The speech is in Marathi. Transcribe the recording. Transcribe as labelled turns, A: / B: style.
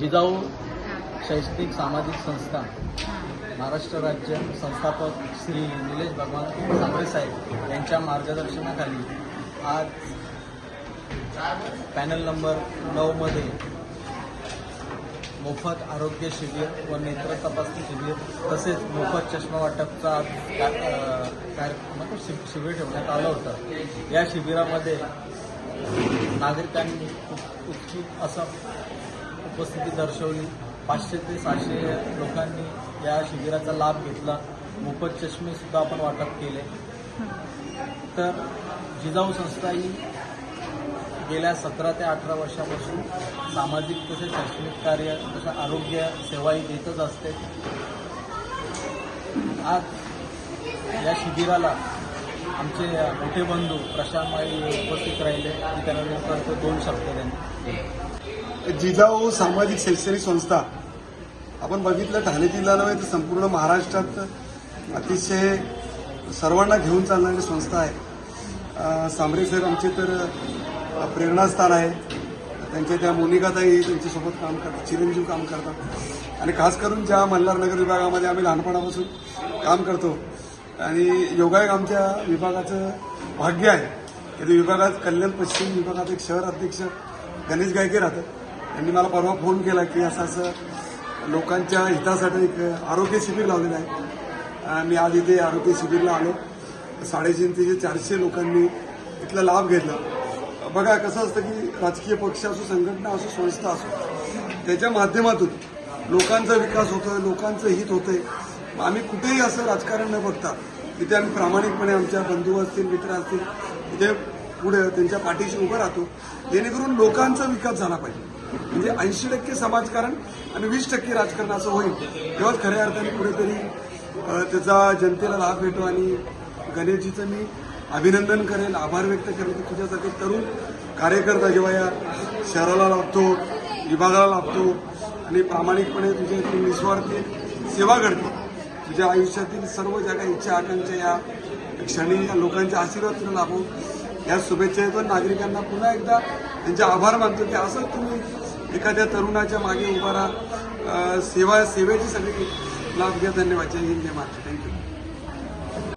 A: जिजाऊ शैक्षणिक सामाजिक संस्था महाराष्ट्र राज्य संस्थापक श्री निलेश भगवान सांबरे साहेब यांच्या मार्गदर्शनाखाली आज पॅनल नंबर 9 मध्ये मोफत आरोग्य शिबिर व नेत्र तपासणी शिबिर तसेच मोफत चष्मा वाटपचा शिबिर ठेवण्यात आलं होतं। या शिबिरामध्ये नागरिकांनी उत्सुक असं उपस्थिती दर्शवली। 500 ते 600 लोकांनी या शिबिराचा लाभ घेतला। मोफत चष्मे सुद्धा आपण वाटप केले। तर जिजाऊ संस्था ही गेल्या 17 ते 18 वर्षापासून सामाजिक तसेच शैक्षणिक कार्य तसं आरोग्य सेवाही देतच असते। आज या शिबिराला आमचे मोठे बंधू प्रशांत माळी उपस्थित राहिले। त्यानंतर 2 शब्द त्यांनी
B: जिजाऊ सामाजिक शैक्षणिक संस्था आपण बघितलं ठाणे जिल्हा नव्हे तर संपूर्ण महाराष्ट्रात अतिशय सर्वांना घेऊन चालणारी संस्था आहे। सांबरे साहेब आमचे तर प्रेरणास्थान आहे। त्यांच्या त्या मोनिकाताई त्यांच्यासोबत काम करतात, चिरंजीव काम करतात आणि खास करून ज्या मल्हारनगर विभागामध्ये आम्ही लहानपणापासून काम करतो आणि योगायोग आमच्या विभागाचं भाग्य आहे की विभागात कल्याण पश्चिम विभागात एक शहर अध्यक्ष गणेश गायके राहतात। त्यांनी मला परवा फोन केला की असं लोकांच्या हितासाठी एक आरोग्य शिबिर लावलेलं आहे। मी आज इथे आरोग्य शिबिरला आलो। 350 ते 400 लोकांनी इथला लाभ घेतला। बघा कसं असतं की राजकीय पक्ष असो, संघटना असो, संस्था असो, त्याच्या माध्यमातून लोकांचा विकास होतोय, लोकांचं हित होतंय। आम्ही कुठेही असं राजकारण न बघता इथे आम्ही प्रामाणिकपणे आमच्या बंधू असतील, मित्र असतील, इथे पुढे त्यांच्या पाठीशी उभं राहतो जेणेकरून लोकांचा विकास झाला पाहिजे। म्हणजे 80% समाजकारण आणि 20% राजकारण असं होईल तेव्हाच खऱ्या अर्थाने कुठेतरी त्याचा जनतेला लाभ भेटो। आणि गणेशजीचं मी अभिनंदन करेन, आभार व्यक्त करेन की तुझ्यासारखे तरुण कार्यकर्ता जेव्हा या शहराला लाभतो, विभागाला लाभतो आणि प्रामाणिकपणे तुझ्या इथे निस्वार्थी सेवा घडते, तुझ्या आयुष्यातील सर्व ज्या काही इच्छा आकांक्षा या क्षणी या लोकांच्या आशीर्वाद तुला लाभो या शुभेच्छा येतो। नागरिकांना पुन्हा एकदा त्यांचे आभार मानतो की असं तुम्ही एखाद्या तरुणाच्या मागे उभा राहा, सेवेची सगळी लाभ घ्या। धन्यवाद। जय हिंद, जय महाराष्ट्र। थँक्यू।